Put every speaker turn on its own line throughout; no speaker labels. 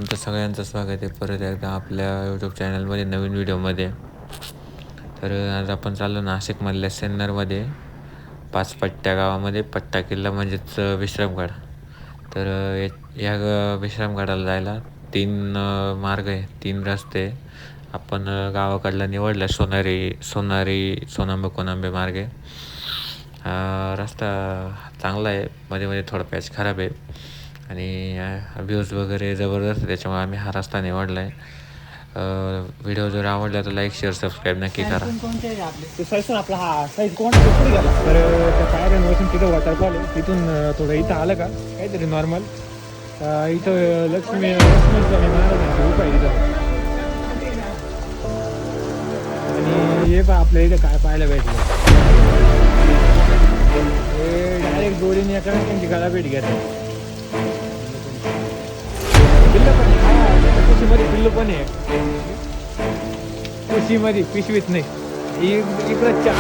तुमचं सगळ्यांचं स्वागत आहे परत एकदा आपल्या यूट्यूब चॅनलमध्ये नवीन व्हिडिओमध्ये. तर आज आपण चाललो नाशिकमधल्या सिन्नरमध्ये पाचपट्ट्या गावामध्ये पट्टा किल्ला म्हणजेच विश्रामगड. तर या विश्रामगडाला जायला 3 मार्ग आहे, 3 रस्ते. आपण गावाकडला निवडला सोनांबे कोनांबे मार्गे. रस्ता चांगला आहे, मध्ये मध्ये थोडा पॅच खराब आहे आणि व्ह्यूज वगैरे जबरदस्त आहे, त्याच्यामुळे आम्ही हा रस्ता निवडला आहे. व्हिडिओ जर आवडला तर लाईक शेअर सबस्क्राईब नक्की करा.
आपला हा साईज कोण पुढे गेला तर त्या पायऱ्यांवरून तिथं वॉटरफॉल आहे. तिथून थोडं इथं आलं का काहीतरी नॉर्मल इथं लक्ष्मी महाराजांची रूप आहे इथं. आणि हे पहा आपल्या इथं काय पाहायला भेटलं, हे डायरेक्ट जोडीने एका त्यांची गाळाभेट घेतात. पिल्लं पण आहे, कुशीमध्ये पिल्लू पण आहे, कुशीमध्ये पिशवीत नाही. इकडं चार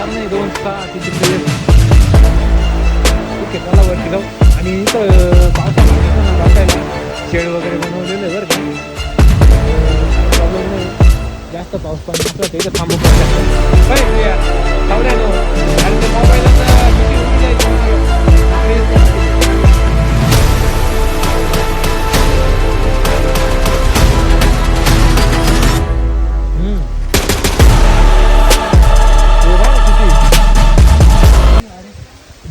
नाही 2 6 तिथे त्याला वरती जाऊ. आणि इथं पावसामध्ये बसायला शेड वगैरे बनवलेलं आहे बरं का. प्रॉब्लेम नाही, जास्त पाऊस पाणी नसलं तर इथं थांबू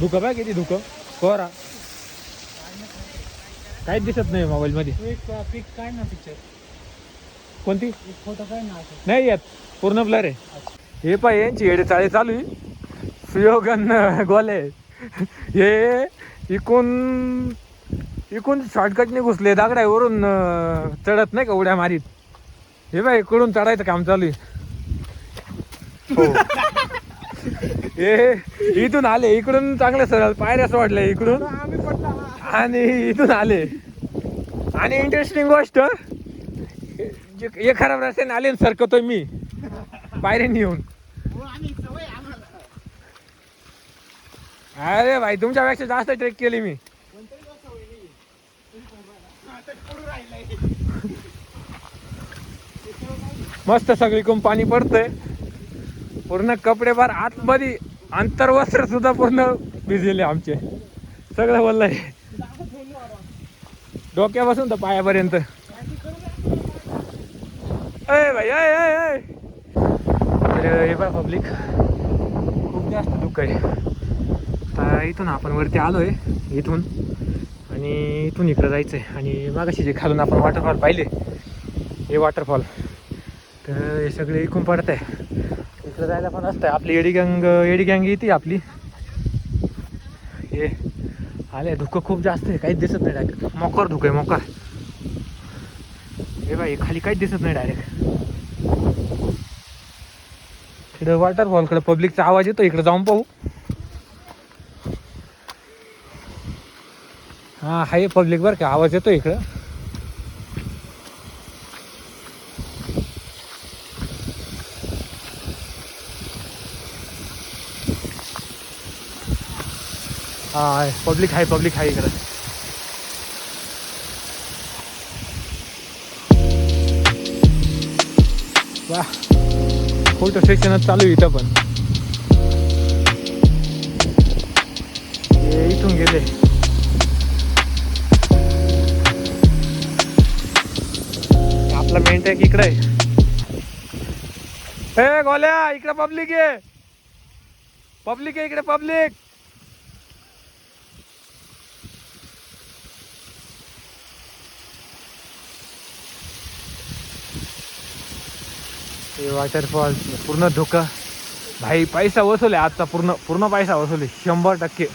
धुकं बघ किती धुकं कोरा काहीच दिसत नाही मोबाईल मध्ये. पिक काय ना पिक्चर कोणती फोटो काय ना नाही येत, पूर्ण ब्लर आहे. हे पाय यांची येडे चाळे चालू आहे. सुयोगन गोले हे इकून शॉर्टकटने घुसले दागडावरून चढत नाही का उड्या मारीत. हे बाय इकडून चढायचं काम चालू आहे. हे इथून आले, इकडून चांगलं सरळ पायऱ्या सोडल्या इकडून आणि इथून आले. आणि इंटरेस्टिंग गोष्ट, हे खराब रस्त्याने आले सरकतोय मी पायऱ्यांनी येऊन. अरे भाई तुमच्यापेक्षा जास्त ट्रेक केली मी. मस्त सगळीकडून पाणी पडतंय, पूर्ण कपडे फार आतमध्ये अंतर्वस्त्र सुद्धा पूर्ण भिजलेले आमचे. सगळं वल्ल आहे डोक्यापासून तर पायापर्यंत. अय भाई अय हे बघा पब्लिक खूप जास्त दुःख आहे. आता इथून आपण वरती आलोय इथून, आणि इथून इकडं जायचं आहे. आणि मागाशी जे खालून आपण वॉटरफॉल पाहिले हे वॉटरफॉल, तर हे सगळे इकून पडत आहे. इकडं जायला पण असतं आपली एडी गँग येते आपली. हे आले धुकं खूप जास्त आहे, काहीच दिसत नाही डायरेक्ट. मोकार धुकं आहे मोकार. हे बाई खाली काहीच दिसत नाही डायरेक्ट. इकडं वॉटरफॉलकडे पब्लिकचा आवाज येतो, इकडे जाऊन पाहू. हा हाय पब्लिक बरं का, आवाज येतो इकडं. हा पब्लिक आहे इकडं. वा फोटो सेक्शनच चालू आहे इथं पण. इथून गेले आपला मेन टॅक इकडे आहे. ए गोल्या इकडे पब्लिक आहे इकडे पब्लिक. वॉटरफॉल पूर्ण धोका भाई. पैसा वसूल आहे आजचा, पूर्ण पैसा वसूल आहे 100%.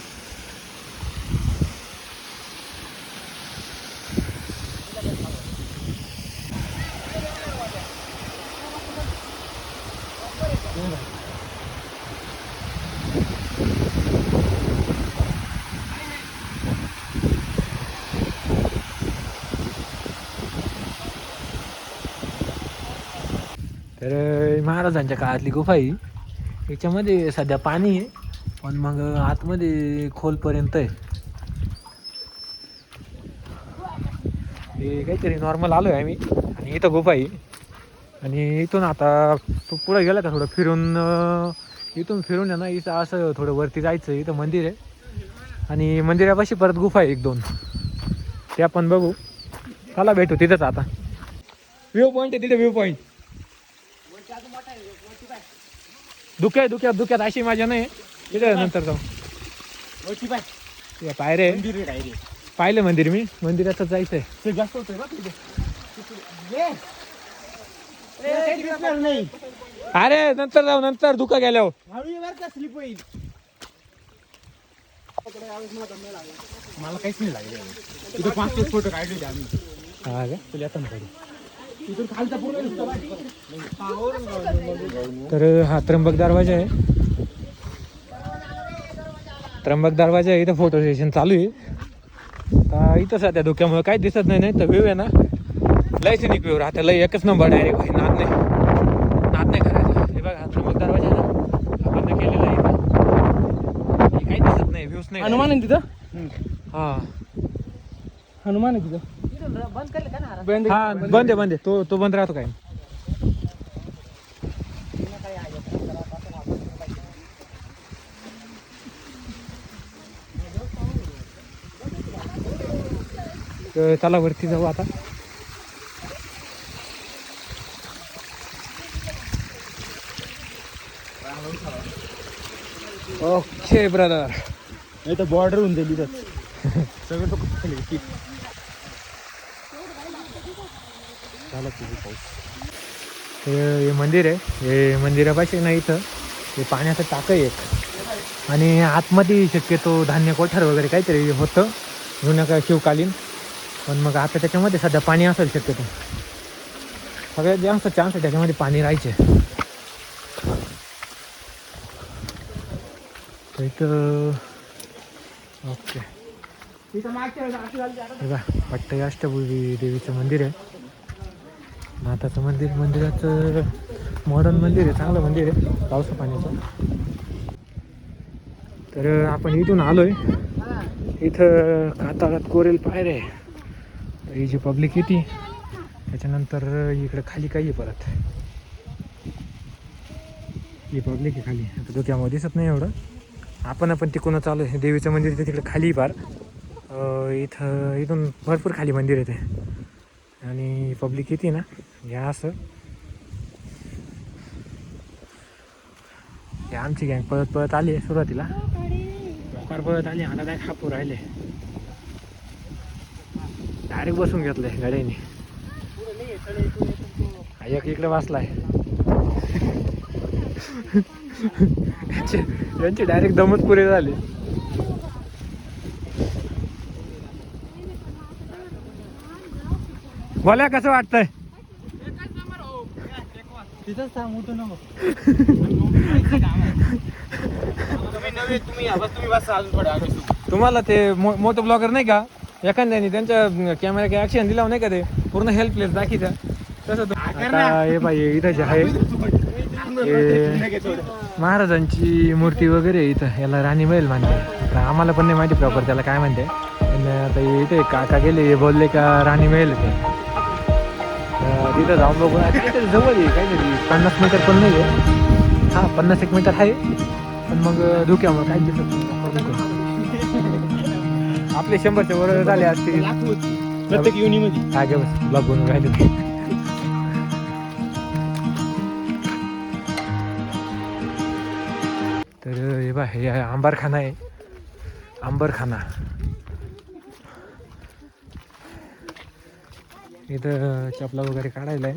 तर महाराजांच्या काळातली गुफा ही, याच्यामध्ये सध्या पाणी आहे पण मग आतमध्ये खोलपर्यंत आहे. हे काहीतरी नॉर्मल आलो आहे आम्ही आणि इथं गुफा आहे. आणि इथून आता तो पुढे गेला का थोडं फिरून इथून फिरून आहे ना इथं असं थोडं वरती जायचं. इथं मंदिर आहे आणि मंदिरापाशी परत गुफा आहे 1-2 ते आपण बघू. चला भेटू तिथंच आता. व्ह्यू पॉईंट आहे तिथे, व्ह्यू पॉईंट. धुक्यात अशी माझ्या नाही तिथे नंतर जाऊ. पायरे पाहिलं मंदिर मी, मंदिरातच जायचंय. अरे नंतर जाऊ, नंतर धुका गेल्यावर.
मला काहीच नाही लागले इथं 5 फोटो काढले होते आम्ही.
हा का?
तुला येतं ना घरी. इथून खालचा पूर्ण
तर हा त्र्यंबक दरवाजा आहे. त्र्यंबक दरवाजा आहे. इथं फोटो सेशन चालू आहे. इथं सध्या धुक्यामुळे काही दिसत नाही. तर व्ह्यू आहे ना लय सिनिक व्ह्यू राहते. लय एकच नंबर डायरेक्ट भाई. नाद नाही करायचा. हे बघा हा त्र्यंबक दरवाजा आहे ना आपण केलेला आहे. काही दिसत नाही, व्ह्यूज नाही.
हनुमान आहे तिथं.
हा
हनुमान आहे तिथं.
हा बंद आहे. तो बंद राहतो काय. तर चला वरती जाऊ आता. Okay brother.
नाही तर बॉर्डर होऊन जाईल इथं सगळं तो खाली.
हे मंदिर आहे. हे मंदिरापाशी ना इथं हे पाण्याचं टाकं आहे एक. आणि आतमध्ये शक्यतो धान्य कोठार वगैरे काहीतरी होतं जुन्या काय शिवकालीन. पण मग आता त्याच्यामध्ये सध्या पाणी असेल शक्यतो. सगळ्यात जास्त चान्स आहे त्याच्यामध्ये पाणी राहायचे. तर इथं ओके हे बघा पट्टई अष्टभुजी देवीचं मंदिर आहे. माताचं मंदिर. मंदिराचं मॉडर्न मंदिर आहे, चांगलं मंदिर आहे पावसा पाण्याचं. तर आपण इथून आलोय. इथं कातळात कोरेल पायऱ्या आहे. ही जी पब्लिक येते त्याच्यानंतर इकडे खाली काही आहे परत. ही पब्लिक आहे खाली. आता धुक्यामध्ये दिसत नाही एवढं. आपण तिकडून चालू आहे. देवीचं मंदिर ते तिकडे खाली फार. इथून भरपूर खाली मंदिर आहे ते. आणि पब्लिक येते ना या असं. हे आमची गँग पळत आली आहे सुरुवातीला. पळत आली. आता काय खापूर राहिले. डायरेक्ट बसून घेतलंय गाड्याने. एक इकडे वाचलाय. यांचे डायरेक्ट दमच पुरे झाले. बोला कसं वाटतंय.
तिथंच सांग उठू नको.
तुम्हाला ते मोठं ब्लॉगर नाही का एखाद्याने त्यांच्या कॅमेरा ऍक्शन दिला नाही का ते पूर्ण हेल्पलेस दाखीचा तसं. आता हे बाई इथं जे आहे महाराजांची मूर्ती वगैरे इथं. याला राणी महल म्हणते. आता आम्हाला पण नाही माहिती प्रॉपर त्याला काय म्हणते. पण आता इथे काका गेले बोलले का राणी महल ते. तिथं जाऊन बघू. काहीतरी जवळ आहे काहीतरी 50 मीटर पण नाही आहे. हा 50-1 मीटर आहे. पण मग धुक्यामुळे काही दिसत नाही. आपले 100च्या वर झाले असतील
प्रत्येक युनिमध्ये.
काय गे बस ब्लॉग बनवून राहिले. तर हे बा हे अंबारखाना आहे. अंबरखाना. इथं चपला वगैरे काढायला आहे.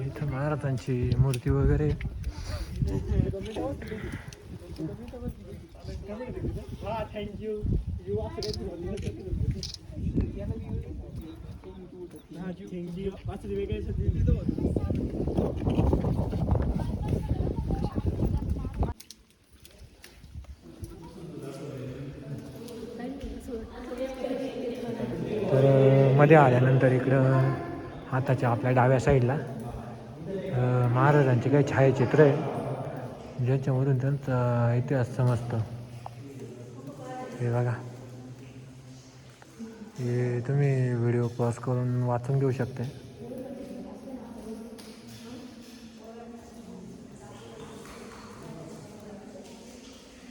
इथं महाराजांची मूर्ती वगैरे. तर मध्ये आल्यानंतर इकडं हाताच्या आपल्या डाव्या साईडला महाराजांचे काही छायाचित्र आहे ज्याच्यामधून त्यांचा इतिहास समजतो. हे बघा, हे तुम्ही व्हिडिओ पॉज करून वाचून घेऊ शकता.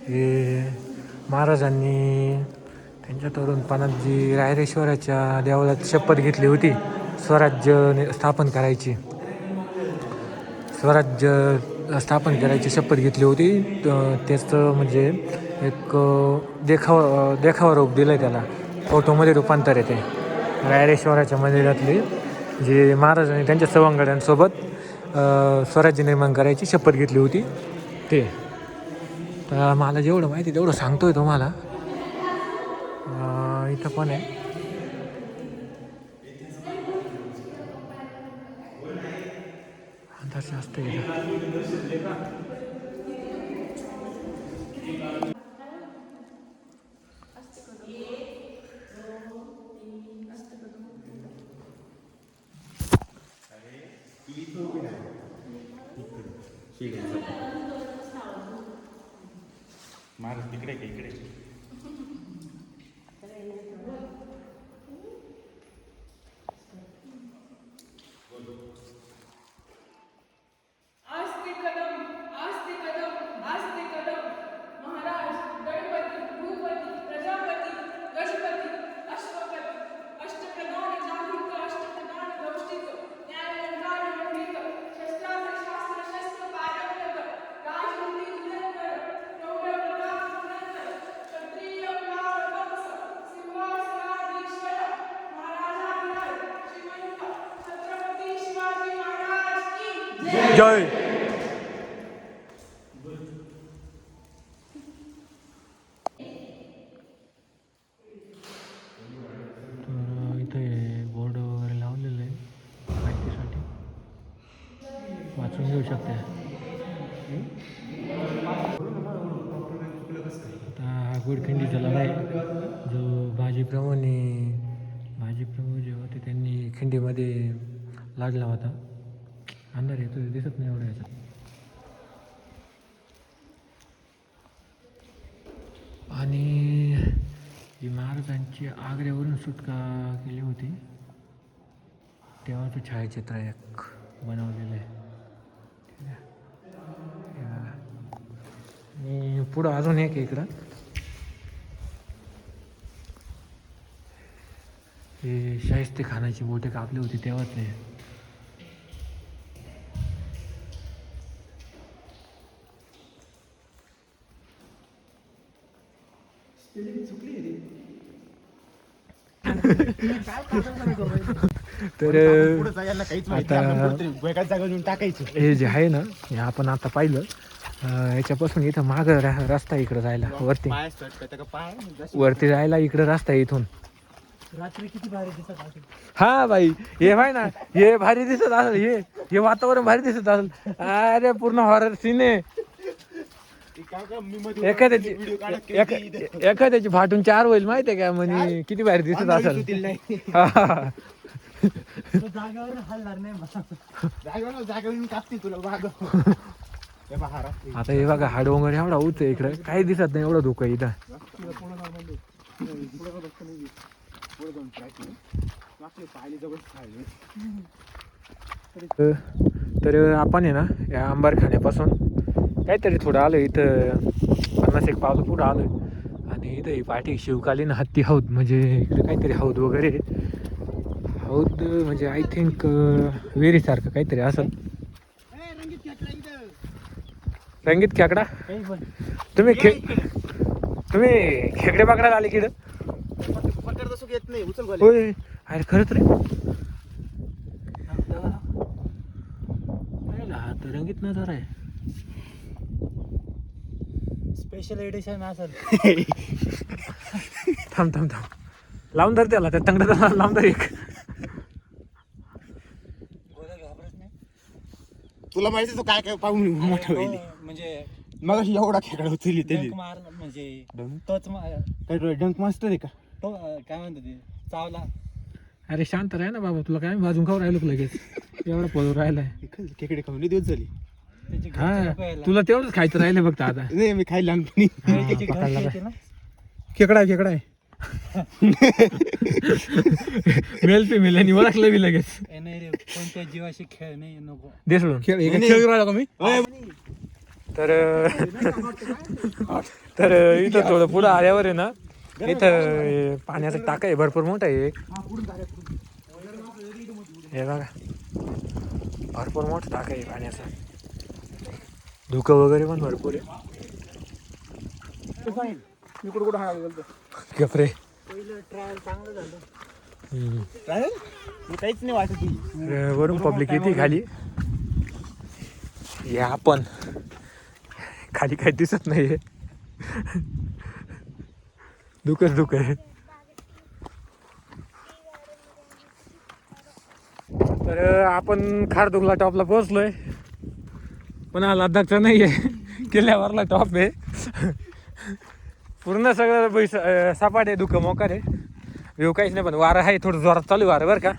हे महाराजांनी त्यांच्या तरुणपणात जी रायरेश्वराच्या देवळात शपथ घेतली होती स्वराज्य स्थापन करायची शपथ घेतली होती. त्याचं म्हणजे एक देखावा रूप दिलं आहे, त्याला फोटोमध्ये रूपांतर येते. रायरेश्वराच्या मंदिरातली जे महाराजांनी त्यांच्या सवंगड्यांसोबत स्वराज्य निर्माण करायची शपथ घेतली होती ते. तर मला जेवढं माहिती तेवढं सांगतोय तुम्हाला. इथं पण आहे. अंदाज जास्त आहे.
महाराज तिकडे का इकडे?
जय. तर इथे बोर्ड वगैरे लावलेलं आहे माहितीसाठी, वाचून घेऊ शकते. आता हा गोडखिंडीचा लढा आहे जो बाजीप्रभू जे होते त्यांनी खिंडीमध्ये लढला होता. अंधार येतो, दिसत नाही एवढं याच्यात. आणि जी महाराजांची आग्र्यावरून सुटका केली होती तेव्हाचं छायाचित्र एक बनवलेलं आहे. ठीक आहे. हे बघा. आणि पुढं अजून एक इकडं हे शाहिस्ते खानाची बोटे कापली होती तेव्हाच आहे. तर आता हे जे आहे ना, हे आपण आता पाहिलं याच्यापासून इथं माग रस्ता इकडं जायला वरती जायला इकडं रस्ता आहे इथून.
रात्री किती भारी दिसत असेल.
हा भाई, हे भाई ना, हे भारी दिसत असेल. हे वातावरण भारी दिसत असेल. अरे पूर्ण हॉरर सीन आहे. एखाद्याची फाटून 4 होईल माहितीये का, म्हणे किती भारी दिसत असेल.
जागेवर हलणार नाही, जागेवर कापते तुला वाघ.
आता हे बघा, हा डोंगर एवढा उंच आहे, इकडे काही दिसत नाही, एवढं धोका इथं. तर आपण आहे ना या अंबारखान्यापासून काहीतरी थोडं आलो इथं 50 एक पावलं पुढं आलोय. आणि इथं ही पाठी शिवकालीन हत्ती हौद, म्हणजे इकडे काहीतरी हौद वगैरे. हौद म्हणजे आय थिंक विहिरीसारखं काहीतरी असेल. रंगीत खेकडा. तुम्ही खेकडे पकडायला आले की होय? अरे खरंच रे, हा तर रंगीत नजर आहे.
स्पेशल एडिशन असेल.
थांब लावून धर त्याला, त्या तंगड्याला लावून धर एक.
तुला माहिती तो काय काय पाहून मोठं होईल. म्हणजे मग एवढा खेकडा उचलली त्याने म्हणजे तोच काय डंक मास्टर आहे का तो, काय म्हणतो ते चावला.
अरे शांत राह ना बाबा, तुला काय बाजून खाऊ राहिलो का लगेच एवढा पळून राहिलाय.
खेकडे खाऊन दिवस झाली.
हा तुला तेवढंच खायचं राहिलं फक्त आता.
नाही मी खायला लहानपणी.
पकडला का?
खेकडा खेकडा आहे.
मेल फिमेल ओळखलं बी लगेच.
नाही रे, कोणत्या जीवाशी खेळ नाही नको.
दे सोडून.
खेळ राहिला का मी?
तर इथं थोडं पुढं आल्यावर आहे ना, इथं पाण्याचा टाका आहे भरपूर मोठा आहे एक. हे बघा भरपूर मोठा टाका आहे पाण्याचा. धुकं वगैरे पण भरपूर आहे.
मी कुठं हा गेलो
गपरे.
पहिलं ट्रायल चांगलं झालं.
मी काहीच नाही वाटत.
वरून पब्लिक येते खाली. या आपण खाली काही दिसत नाही. दुखच दुख आहे. तर आपण खारदुंगला टॉपला पोहोचलोय, पण हा लडाखचा नाही आहे, किल्ल्यावरला टॉप आहे. पूर्ण सगळं सपाट आहे, दुःख मोकार आहे. व्ह्यू काहीच नाही, पण वारं आहे थोडं जोरात चालू आहे वारं बरं का.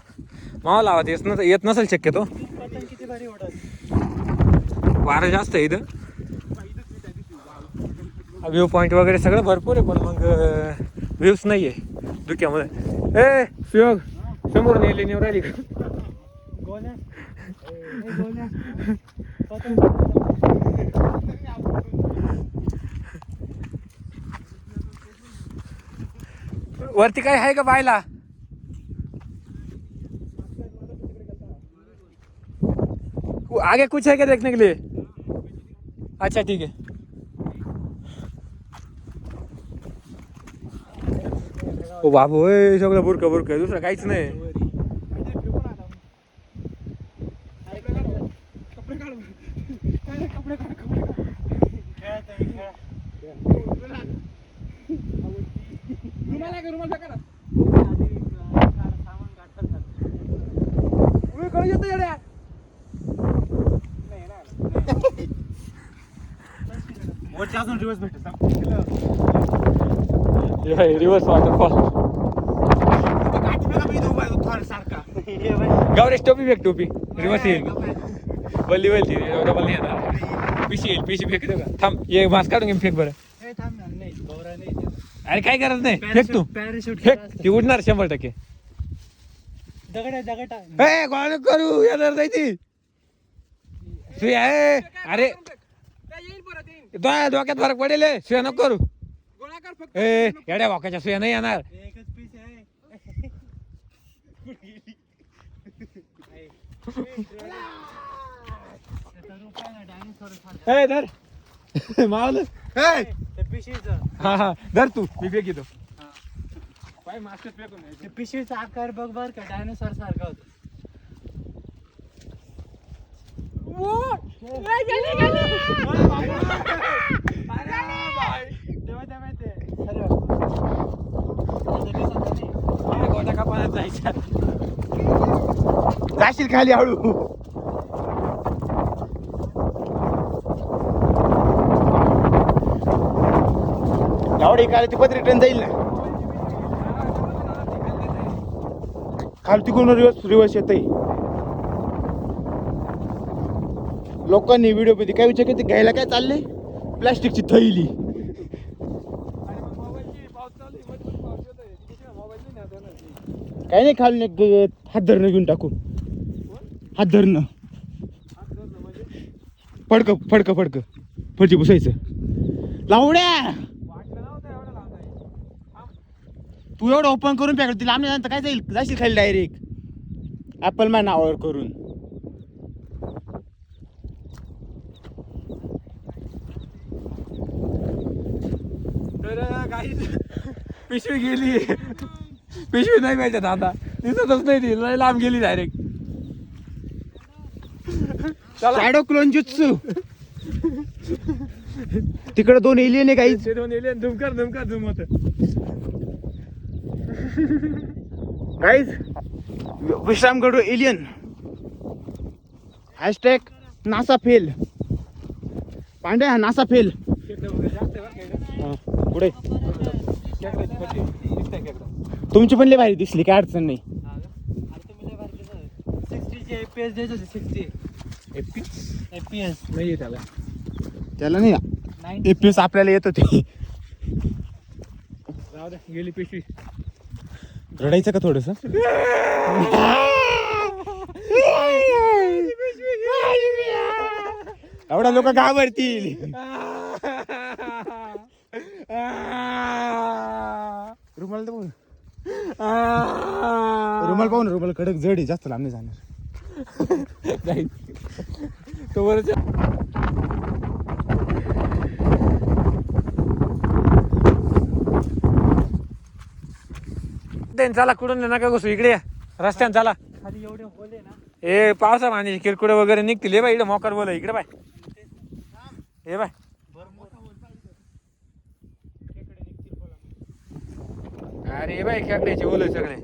मावा लावत येत नसेल शक्यतो,
किती भारी वाटत.
वारं जास्त आहे इथं. व्ह्यू पॉईंट वगैरे सगळं भरपूर आहे, पण मग व्ह्यूज नाही आहे धुक्यामध्ये. ए सुयोग समोर नेली नेऊ राहिली का?
गोल्या
वरती काय आहे का पाहायला? आगे कुछ है क्या देखने के लिए? अच्छा ठीक है. ओ बाबू ए सगळं बुरकं बुरकं, दुसरं काहीच नाही. Reverse waterfall. गौरेश टोपी फेक, टोपी रिव्हर्स येईल. बल्ली बल्ली डबल नाही येणार. पिशी येईल, पिशी फेकतो का? थांब ये मास्क काढून घेऊन फेक बरं. अरे काय करत नाही, फेक तू
पॅराशूट
फेक, ती उडणार 100%.
दगड
ए गोळा करू येणार नाही ती. सुया अरे डोक्यात फरक पडेल. सुया नको करू. ए येड्या वाकाच्या सुया नाही येणार.
एकच पीस आहे.
ए धर मावलं.
पिशवीचा
हा हा धर तू, मी फेक येतो. पाय मास्क फेकून
ते पिशवीचा आकार बघ बर का, डायनोसॉर सारखा होता.
गोटा का पाण्यात जायचं.
जाशील खाली हळू. एवढी काय ती पत्री ट्रेन जाईल ना खाली, तिकडून रिवर्स येत. लोकांनी व्हिडिओ मध्ये काय विचार ते घ्यायला काय चाललंय, प्लास्टिकची थैली. काही नाही खाली नाही, हात धरणं घेऊन टाकू. हात धरणं फडक फडक फडक फडची पुसायचं. लावड्या तू एवढं ओपन करून फेकल, तिला आम्ही काय जाईल, जाशील खाली डायरेक्ट ऍपल मॅन नावावर करून.
तर काही पिशवी गेली, पिशवी नाही पाहिजे आता, दिसतच नाही ती, लय लांब गेली डायरेक्ट.
Shadow clone जुत्सू. तिकडे 2 एलियन आहे काही.
ते 2 एलियन धुमकर धुमकर धुमत.
Guys Vishramgad alien. Hashtag NASA fail. Pande हा नासा फेल. पुढे तुमची पण लय भारी दिसली, काय अडचण नाही.
FPS द्यायचं होते 60 FPS
नाही त्याला.
त्याला नाही
90
FPS आपल्याला येत होते.
जाऊ दे, गेली पिशवी.
रडायचं का थोडस? एवढा लोक घाबरतील. रुमाल तर पाहून रुमाल पाहून रुमाल कडक जड आहे, जास्त लांब नाही जाणार.
नाही तो वरच. चला कुठून नका घुसू, इकडे या रस्त्याने चला.
खाली एवढे होल आहे ना.
हे पावसा पाणी किरकुडे वगैरे निघतील. हे बाय इकडे मोकार बोल इकडे बाय. हे बाय अरे हे बाय खेकड्याचे ओल सगळे.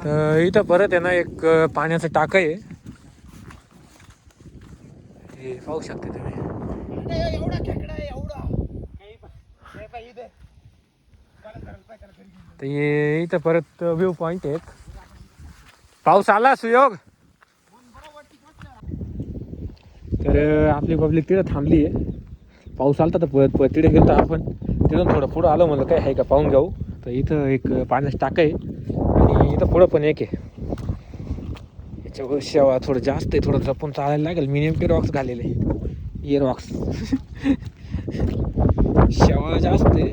तर इथं परत आहे ना एक पाण्याचं टाक आहे. हे पाहू शकता तुम्ही. तर हे इथं परत व्ह्यू पॉइंट आहे. पाऊस आला सुयोग. तर आपली पब्लिक तिथं थांबली आहे. पाऊस आलता तर पळत पळत तिथे गेलो आपण. तिथून थोडं पुढं आलो म्हणलं काय आहे का पाहून जाऊ. तर इथं एक पाण्याचं टाक आहे आणि इथं पुढं पण एक आहे. याच्यावर शेवा थोडं जास्त आहे, थोडं जपून चालायला लागेल. मी नेमके रॉक्स घालेले इयर रॉक्स. शेवा जास्त आहे.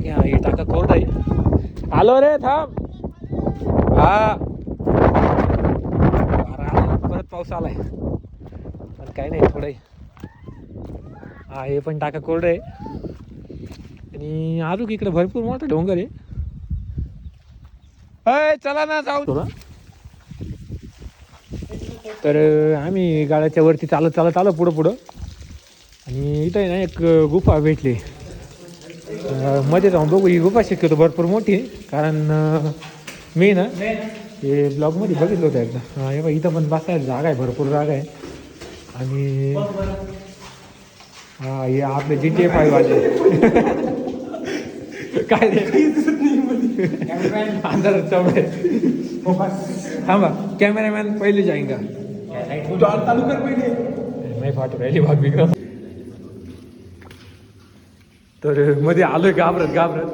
हे टाका कोरड आहे. आलो रे थांब. हा परत पाऊस आलाय पण काय नाही थोडं. हा हे पण टाका कोरड आहे आणि अजून इकडे भरपूर मोठा डोंगर आहे. चला ना जाऊ. तर आम्ही गाड्याच्या वरती चालत चालत आलो पुढं आणि इथं आहे ना एक गुफा भेटली. मध्ये जाऊन बघू. ही गुफा शक्यतो भरपूर मोठी आहे कारण मी ना हे ब्लॉगमध्ये बघितलं होतं एकदा. हा हे बघ इथं पण बसायला जागा आहे, भरपूर जागा आहे. आणि हा हे आपले GTA 5 वाले काय अंधारात चवडे. थांबा कॅमेरामॅन पहिले जाईंगा. चालू कर पहिले. नाही फाटू राहिली भाग बिग. तर मध्ये आलोय घाबरत घाबरत.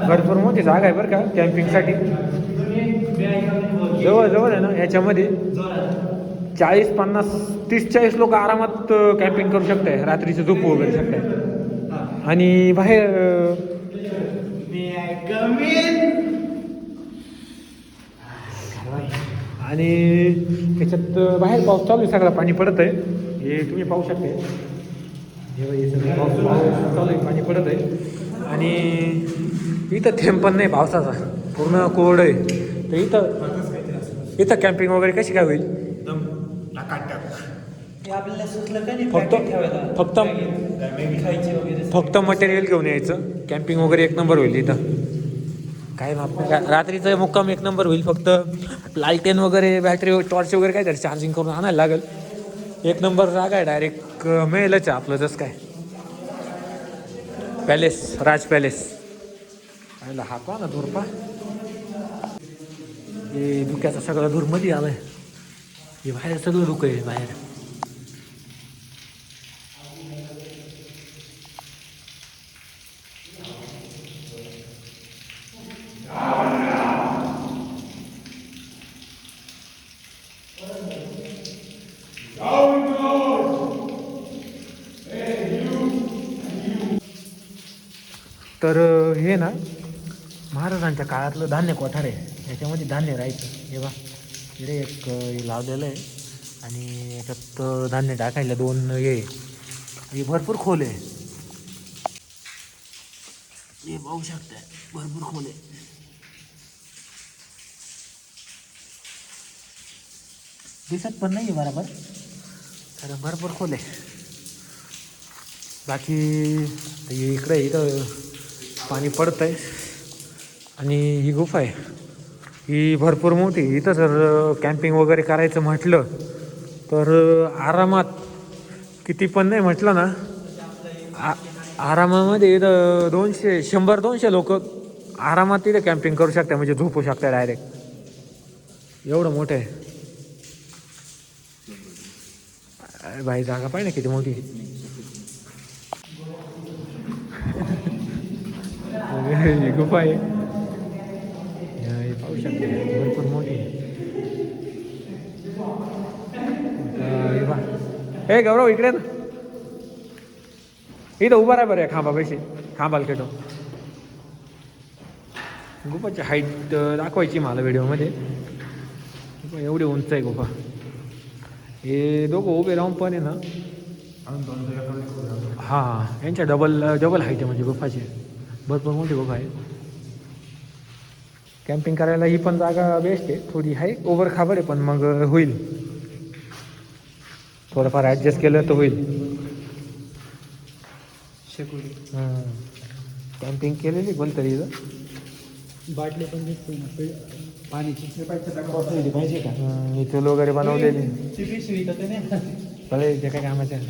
भरपूर मोठी जागा आहे बरं का कॅम्पिंगसाठी. जवळ जवळ आहे ना याच्यामध्ये 40, 50, 30, 40 लोक आरामात कॅम्पिंग करू शकताय. रात्रीचं झोप वगैरे शकताय. आणि बाहेर आणि त्याच्यात बाहेर पाऊस चालू आहे, सगळं पाणी पडत आहे. हे तुम्ही पाहू शकता. हे सगळं पाऊस चालू आहे, पाणी पडत आहे. आणि इथं थेंब पण नाही पावसाचा, पूर्ण कोरड आहे. तर इथं कॅम्पिंग वगैरे कशी काय होईल. फक्त मटेरियल घेऊन यायचं. कॅम्पिंग वगैरे एक नंबर होईल इथं. काय रात्रीचं मुक्काम एक नंबर होईल. फक्त लालटेन वगैरे बॅटरी टॉर्च वगैरे काय तरी चार्जिंग करून आणायला लागेल. एक नंबर जागा आहे, डायरेक्ट मिळेलच आपलं. जसं काय पॅलेस, राज पॅलेस. हा पहा ना धूर पहा. हे धुक्याचा सगळा धूर मध्ये आलाय. हे बाहेर सगळं धुकं आहे बाहेर. तर हे ना महाराजांच्या काळातलं धान्य कोठार आहे. याच्यामध्ये धान्य राहायचं. हे बा इकडे एक हे लावलेलं आहे आणि याच्यात धान्य टाकायला 2 हे भरपूर खोल आहे. हे पाहू शकताय भरपूर खोल आहे. दिसत पण नाही बरोबर कारण भरपूर खोल आहे. बाकी इकडे इथं पाणी पडत आहे आणि ही गुफा आहे. ही भरपूर मोठी. इथं जर कॅम्पिंग वगैरे करायचं म्हटलं तर आरामात किती पण नाही म्हटलं ना आरामामध्ये इथं 100-200 लोक आरामात तिथे कॅम्पिंग करू शकता, म्हणजे झोपू शकता डायरेक्ट. एवढं मोठं आहे. अरे भाई जागा पाहिजे ना किती मोठी. ही गुफा आहे. हे पाहू शकता भरपूर मोठी. हे गौरव इकडे ना. इथं उभा राहा बरं खांबा पैसे खांबाला केटो. गुफाची हाईट दाखवायची मला व्हिडिओमध्ये. एवढी उंच आहे गुफा. हे दोघं उभे राहून पण आहे ना हां यांच्या डबल हाईट आहे म्हणजे गुफाची. भरपूर मोठी गुफा आहे. कॅम्पिंग करायला ही पण जागा बेस्ट आहे. थोडी आहे ओव्हर खाबर आहे पण मग होईल. थोडंफार ॲडजस्ट केलं तर होईल. कॅम्पिंग केलेली बोल तरी इथं
बाटली पण दिसते ना पाण्याची
इथूल वगैरे बनवलेली.
पिशवी तर नाही
चालेल ते काय कामाचं आहे.